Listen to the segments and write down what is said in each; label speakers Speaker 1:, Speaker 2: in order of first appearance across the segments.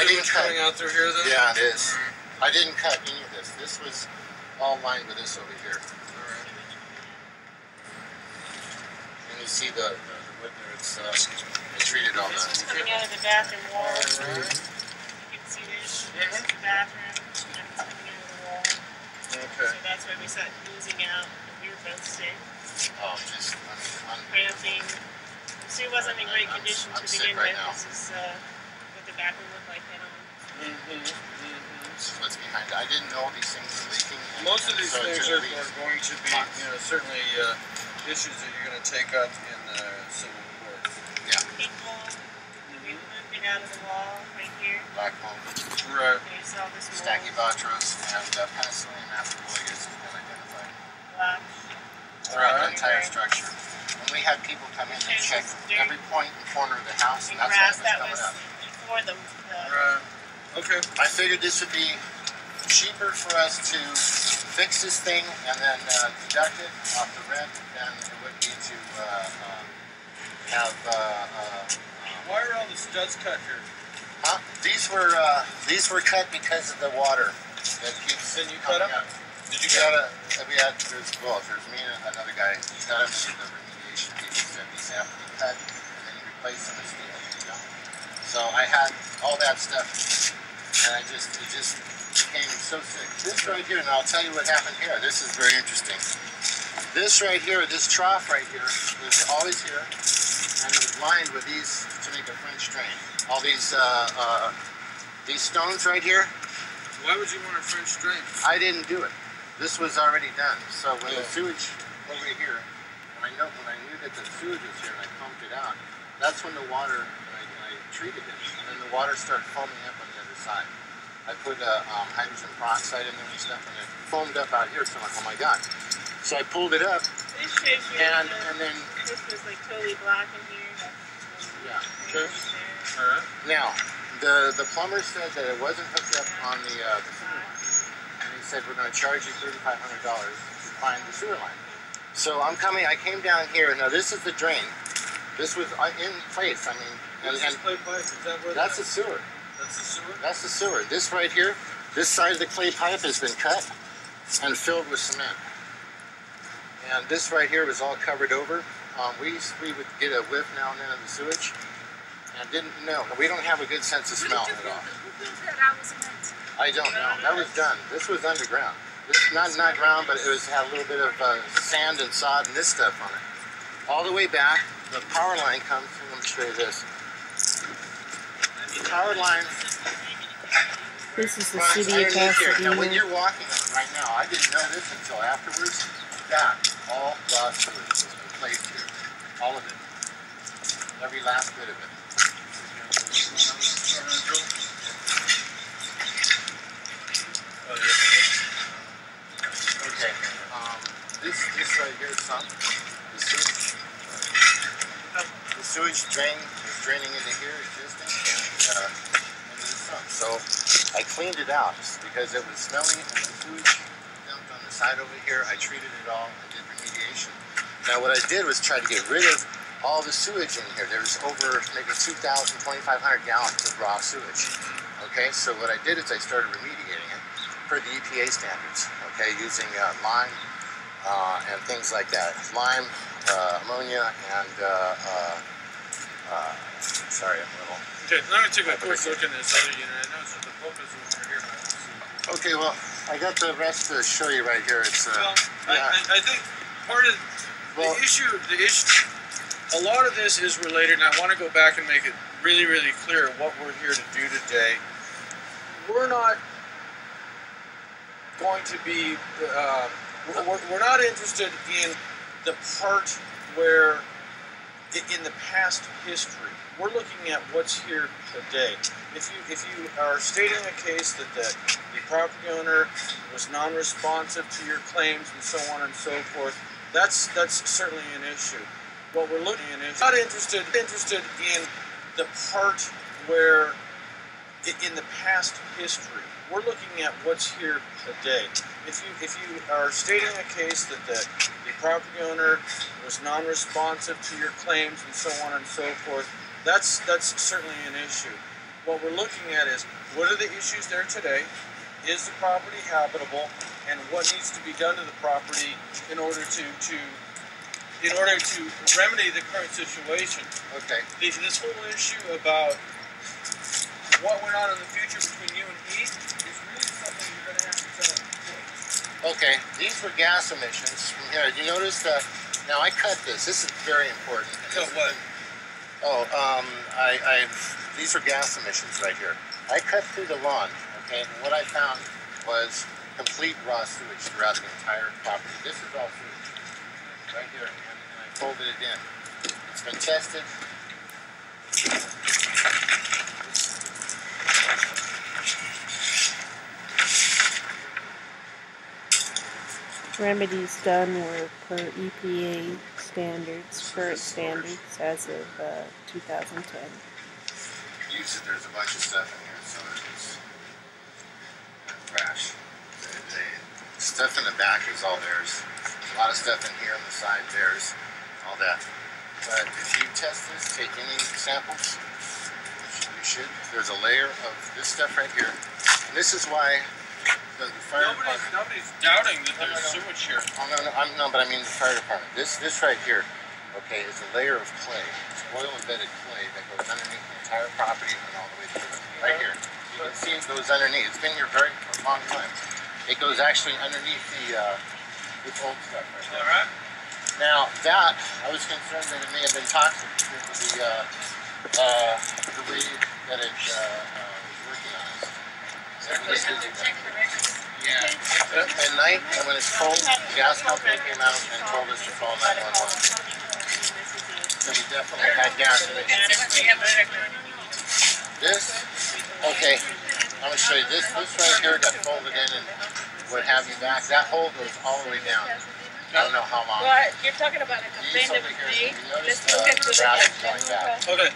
Speaker 1: sewage coming out through here, then?
Speaker 2: Yeah, it is. I didn't cut any of this. This was all lined with this over here.
Speaker 1: Alright.
Speaker 2: And you see the wood there, it's treated all
Speaker 3: This
Speaker 2: done.
Speaker 3: was coming out of the bathroom wall.
Speaker 1: Alright.
Speaker 3: You can see this. There's the bathroom, and it's coming out of the wall.
Speaker 1: Okay.
Speaker 3: So that's why we started losing out. We were both sick.
Speaker 2: Oh, just,
Speaker 3: Cramping. So it wasn't in great condition to begin
Speaker 2: right
Speaker 3: with.
Speaker 2: now.
Speaker 3: This is what the bathroom looked like head on.
Speaker 2: This is what's behind it. I didn't know these things were leaking.
Speaker 1: Most of these
Speaker 2: so
Speaker 1: things are going to be, certainly issues that you're going to take up in the civil courts.
Speaker 2: Yeah.
Speaker 3: People, we moved it out of the wall right here.
Speaker 2: Black mold.
Speaker 1: Right.
Speaker 3: Okay, so all this mold.
Speaker 2: Stachybotrys and penicillium amphiboides has been identified.
Speaker 3: Black.
Speaker 2: Throughout the entire structure. And we had people come in and check every point and corner of the house, and that's why it was coming up.
Speaker 3: For them.
Speaker 1: Right. Okay.
Speaker 2: I figured this would be cheaper for us to fix this thing and then deduct it off the rent than it would be to have.
Speaker 1: Why are all the studs cut here?
Speaker 2: Huh? These were cut because of the water that keeps.
Speaker 1: Then you cut them?
Speaker 2: Up.
Speaker 1: Did you cut them?
Speaker 2: There's both. There's me and another guy. He cut them, and the remediation people said these have to be cut, and then you replace them with steel. You know? So I had all that stuff, and it just became so sick. This right here, and I'll tell you what happened here. This is very interesting. This right here, this trough right here, was always here, and it was lined with these to make a French drain. All these stones right here.
Speaker 1: Why would you want a French drain?
Speaker 2: I didn't do it. This was already done. So when the sewage over here, when I knew that the sewage was here and I pumped it out, that's when the water, I treated it, and then the water started foaming up on the other side. I put hydrogen peroxide in there and stuff, and it foamed up out here, so I'm like, oh my God. So I pulled it up,
Speaker 3: This shows you
Speaker 2: and then...
Speaker 3: This was like totally black in here.
Speaker 2: Yeah.
Speaker 1: Okay. Alright.
Speaker 2: Now, the plumber said that it wasn't hooked up on the sewer line. And he said, we're going to charge you $3,500 to find the sewer line. So I came down here. Now this is the drain. This was in place. I mean,
Speaker 1: Is this clay pipe? Is that where
Speaker 2: that's the sewer.
Speaker 1: That's the sewer?
Speaker 2: That's the sewer. This right here, this side of the clay pipe has been cut and filled with cement. And this right here was all covered over. We would get a whiff now and then of the sewage, and didn't know. We don't have a good sense of smell at all.
Speaker 3: Who built that? I was meant.
Speaker 2: I don't know. That was done. This was underground. This not ground, but it had a little bit of sand and sod and this stuff on it. All the way back, the power line comes through. Let me show you this. The power line.
Speaker 3: This is the
Speaker 2: runs
Speaker 3: city of
Speaker 2: underneath here. Now,
Speaker 3: Pasadena.
Speaker 2: when you're walking on it right now, I didn't know this until afterwards. That all raw sewage has been placed here. All of it. Every last bit of it. Okay. This right here is some. The sewage. The sewage drain is draining into here, existing, and into the sump. So I cleaned it out because it was smelly, and the sewage dumped on the side over here. I treated it all. I did remediation. Now what I did was try to get rid of all the sewage in here. There's over maybe 2,000, 2,500 gallons of raw sewage. Okay, so what I did is I started remediating it per the EPA standards. Okay, using lime and things like that. Lime, ammonia, and sorry, I'm a little.
Speaker 1: Okay, let me take a quick look in this other unit. I noticed that the pump is over here.
Speaker 2: Okay, well, I got the rest to show you right here. It's
Speaker 1: well,
Speaker 2: yeah.
Speaker 1: I think part of the issue, a lot of this is related, and I want to go back and make it really, really clear what we're here to do today. We're not going to be, we're not interested in the part where, in the past history. We're looking at what's here today. If you are stating a case that the property owner was non-responsive to your claims and so on and so forth, that's certainly an issue. What we're looking at is not interested in the part where, in the past history. We're looking at what's here today. If you are stating a case that the property owner was non-responsive to your claims and so on and so forth, that's certainly an issue. what we're looking at is what are the issues there today? Is the property habitable? And what needs to be done to the property in order to remedy the current situation?
Speaker 2: Okay.
Speaker 1: This whole issue about what went on in the future between you and he is really something you're going to have to tell him.
Speaker 2: Okay, these were gas emissions from here. You notice that? Now I cut this. This is very important.
Speaker 1: Cut what?
Speaker 2: These are gas emissions right here. I cut through the lawn, okay, and what I found was complete raw sewage throughout the entire property. This is all sewage right here, and I folded it in. It's been tested.
Speaker 4: Remedies done were per EPA standards, current standards as of 2010.
Speaker 2: There's a bunch of stuff in here, so it's trash. The stuff in the back is all theirs. There's a lot of stuff in here on the side, theirs, all that. But if you test this, take any samples, you should. There's a layer of this stuff right here. And this is why the fire department...
Speaker 1: Nobody's doubting that there's sewage here.
Speaker 2: No, but I mean the fire department. This right here, okay, is a layer of clay. It's oil-embedded clay that goes underneath the entire property and all the way through. Right here. You can see it goes underneath. It's been here for a long time. It goes actually underneath this old stuff right there.
Speaker 1: All right.
Speaker 2: Now that, I was concerned that it may have been toxic because of the way that it was working on us. Yeah. At night, when it's cold, the gas company came out and told us to call 911. So we definitely had gas in it. This, okay, I'm going to show you this. This right here got folded in and what have you back. That hole goes all the way down. I don't know how long.
Speaker 3: Well, you're talking about a complaint of me. Let's look at the
Speaker 1: Okay,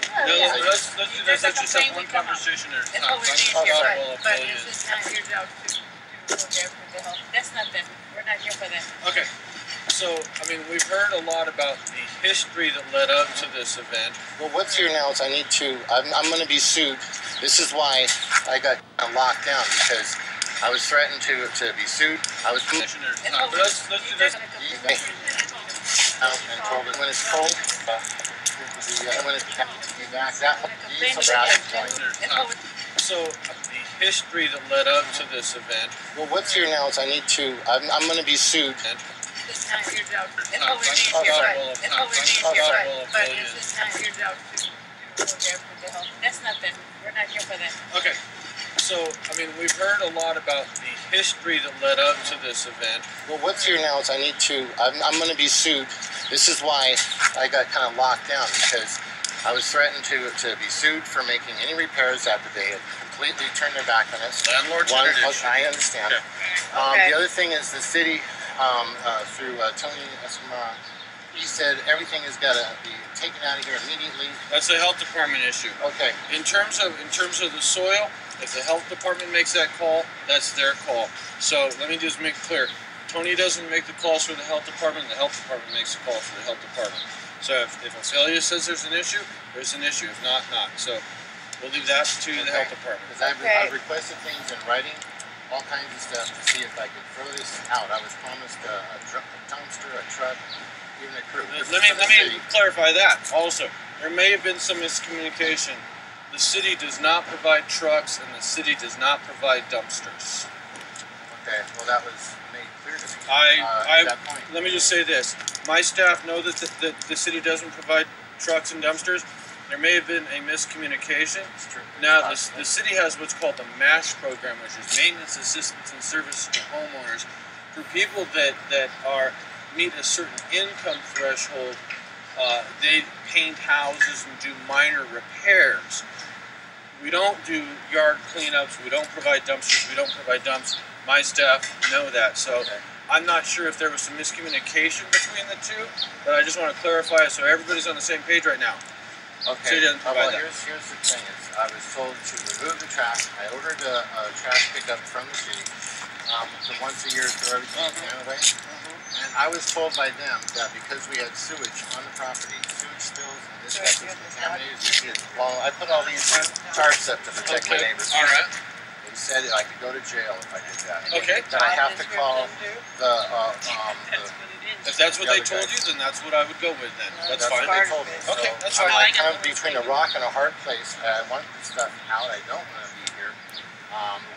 Speaker 1: let's do this. Let's just have one conversation at a time.
Speaker 3: But it's just not your job to go there for the help. That's not them. We're not here for that.
Speaker 1: Okay. So, I mean, we've heard a lot about the history that led up to this event.
Speaker 2: Well, what's here now is I'm going to be sued. This is why I got locked down, because I was threatened to be sued. I was
Speaker 1: let's do this.
Speaker 2: Out and told it when it's cold, when it's back,
Speaker 1: So, the history that led up to this event.
Speaker 2: Well, what's here now is I'm going to be sued.
Speaker 3: It's not your job. It's over there. It's over there. But it's just not your job to go there for the help. That's not them. We're not here for that.
Speaker 1: Okay. So, I mean, we've heard a lot about the history that led up to this event.
Speaker 2: Well, what's here now is I'm going to be sued. This is why I got kind of locked down, because I was threatened to be sued for making any repairs after they had completely turned their back on us.
Speaker 1: Landlord's
Speaker 2: I understand.
Speaker 3: Okay.
Speaker 2: The other thing is the city, through Tony Escamara, he said everything has got to be taken out of here immediately.
Speaker 1: That's a health department issue.
Speaker 2: Okay.
Speaker 1: In terms of the soil, if the health department makes that call, that's their call. So let me just make it clear. Tony doesn't make the calls for the health department makes the call for the health department. So if Ophelia says there's an issue, there's an issue. If not, not. So we'll leave that to the health department.
Speaker 2: Because I've requested things in writing, all kinds of stuff, to see if I could throw this out. I was promised a dumpster, a truck, even a crew.
Speaker 1: Let me clarify that also. There may have been some miscommunication. The city does not provide trucks, and the city does not provide dumpsters.
Speaker 2: Okay, well that was made clear to me at that point.
Speaker 1: Let me just say this. My staff know that the city doesn't provide trucks and dumpsters. There may have been a miscommunication. Now, the city has what's called the MASH program, which is Maintenance, Assistance, and Services to Homeowners. For people that meet a certain income threshold, they paint houses and do minor repairs. We don't do yard cleanups, we don't provide dumpsters, we don't provide dumps. My staff know that, so I'm not sure if there was some miscommunication between the two, but I just want to clarify it so everybody's on the same page right now.
Speaker 2: Okay, here's the thing, is I was told to remove the trash. I ordered a trash pickup from the city. So once a year throw everything anyway. And I was told by them that because we had sewage on the property, sewage spills, and this stuff was contaminated. You see it. Well, I put all these tarps up to protect my neighbors.
Speaker 1: All right.
Speaker 2: They said I could go to jail if I did that.
Speaker 1: Okay.
Speaker 2: That I have to call the
Speaker 1: if that's what they told you, then that's what I would go with then. That's fine.
Speaker 2: What they told me.
Speaker 1: Okay,
Speaker 2: so
Speaker 1: that's
Speaker 2: I'm
Speaker 1: fine.
Speaker 2: like kind of between a rock and a hard place. I want this stuff out. I don't want to be here.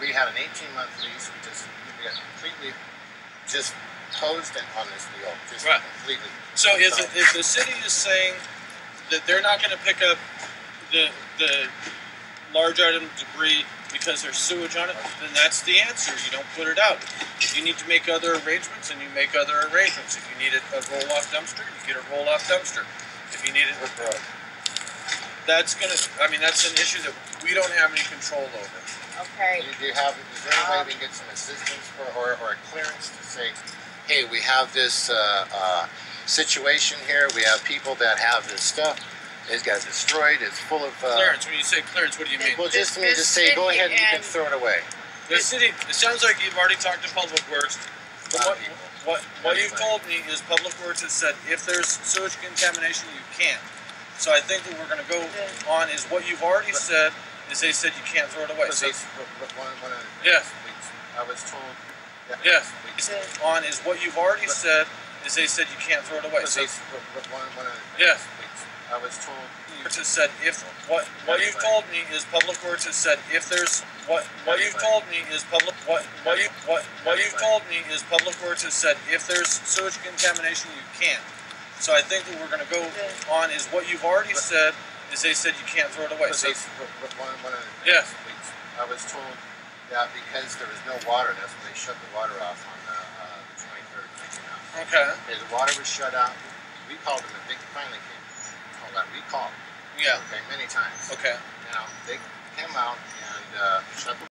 Speaker 2: We had an 18-month lease. We got completely just posed on this deal. Just
Speaker 1: right.
Speaker 2: Completely.
Speaker 1: So if the city is saying that they're not going to pick up the large item debris because there's sewage on it, then that's the answer. You don't put it out. If you need to make other arrangements, and you make other arrangements. If you need a roll-off dumpster, you get a roll-off dumpster. If you need it, that's an issue that we don't have any control over.
Speaker 3: Okay.
Speaker 2: Is there any way we can get some assistance or a clearance to say, hey, we have this situation here. We have people that have this stuff. It got destroyed. It's full of
Speaker 1: clearance. When you say clearance, what do you mean?
Speaker 2: Well, just say, go ahead and you can throw it away.
Speaker 1: The city. It sounds like you've already talked to Public Works. What you've told me is Public Works has said if there's sewage contamination, you can't. So I think what we're going to go on is what you've already said. Is they said you can't throw it away. So, yes.
Speaker 2: I was told.
Speaker 1: Yes. On is what you've already said. Is they said you can't throw it away. So, yes.
Speaker 2: I was told.
Speaker 1: Works has said if what you've told me is Public Works has said if there's what you've told me is Public you've told me is Public Works has said if there's sewage contamination you can't. So I think what we're going to go on is what you've already said is they said you can't throw it away. So, yes.
Speaker 2: I was told that because there was no water, that's when they shut the water off on the 23rd.
Speaker 1: Okay.
Speaker 2: The water was shut out. We called them and they finally came. We called.
Speaker 1: Yeah.
Speaker 2: Okay, many times.
Speaker 1: Okay.
Speaker 2: Now they came out and shut the